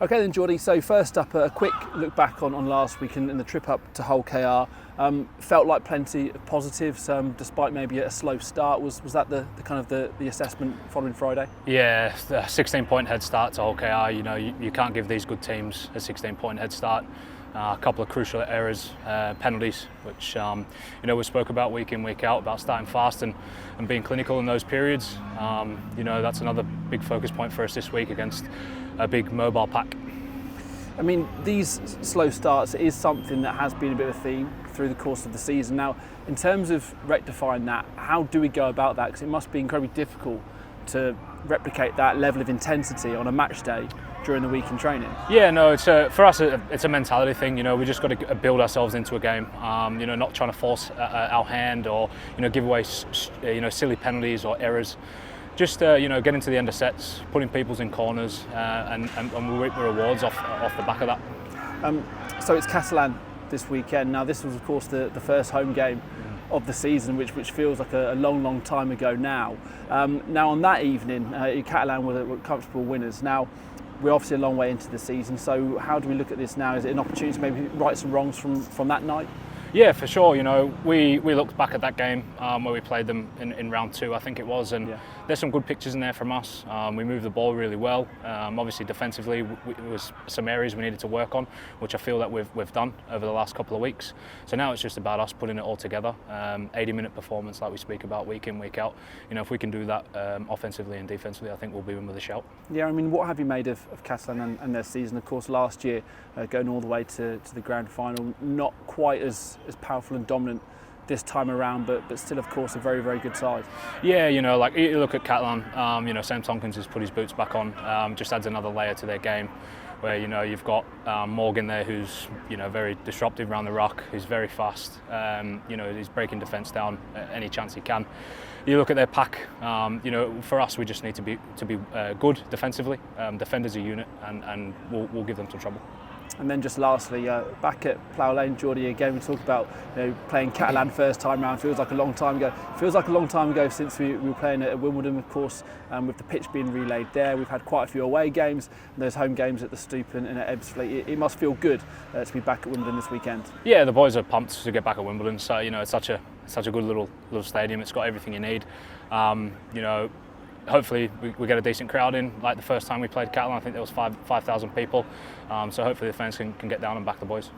Okay then, Jordie, so first up, a quick look back on last week and the trip up to Hull KR. Felt like plenty of positives, despite maybe a slow start. Was that the kind of the assessment following Friday? Yeah, the 16-point head start to Hull KR. You know, you can't give these good teams a 16-point head start. A couple of crucial errors, penalties, which we spoke about week in, week out, about starting fast and being clinical in those periods. That's another big focus point for us this week against a big mobile pack. I mean, these slow starts is something that has been a bit of a theme through the course of the season. Now, in terms of rectifying that, how do we go about that? Because it must be incredibly difficult to replicate that level of intensity on a match day during the week in training. Yeah, no, for us it's a mentality thing. You know, we just got to build ourselves into a game. Not trying to force our hand or give away silly penalties or errors. Just get into the end of sets, putting people's in corners, and we'll reap the rewards off the back of that. So it's Catalan this weekend. Now this was of course the first home game of the season, which feels like a long time ago now. Now on that evening, Catalan were comfortable winners. Now we're obviously a long way into the season, so how do we look at this now? Is it an opportunity to maybe right some wrongs from that night? Yeah, for sure. We looked back at that game where we played them in round 2, I think it was, and there's some good pictures in there from us. We moved the ball really well. Obviously, defensively, there was some areas we needed to work on, which I feel that we've done over the last couple of weeks. So now it's just about us putting it all together. 80-minute performance, like we speak about week in, week out. If we can do that offensively and defensively, I think we'll be in with a shout. Yeah, I mean, what have you made of Catalan and their season? Of course, last year going all the way to the grand final, not quite as powerful and dominant this time around, but still, of course, a very, very good side. Yeah, like you look at Catalan, Sam Tompkins has put his boots back on, just adds another layer to their game, where you've got Morgan there, who's very disruptive around the rock, who's very fast. He's breaking defence down any chance he can. You look at their pack. For us, we just need to be good defensively, defend as a unit, and we'll give them some trouble. And then just lastly, back at Plough Lane, Jordie, again, we talk about playing Catalan first time round. Feels like a long time ago. Feels like a long time ago since we were playing at Wimbledon, of course, with the pitch being relayed there. We've had quite a few away games, and those home games at the Stoop and at Ebbsfleet. It must feel good to be back at Wimbledon this weekend. Yeah, the boys are pumped to get back at Wimbledon. So it's such a good little stadium. It's got everything you need. Hopefully we get a decent crowd in. Like the first time we played Catalan, I think there was 5,000 people. So hopefully the fans can get down and back the boys.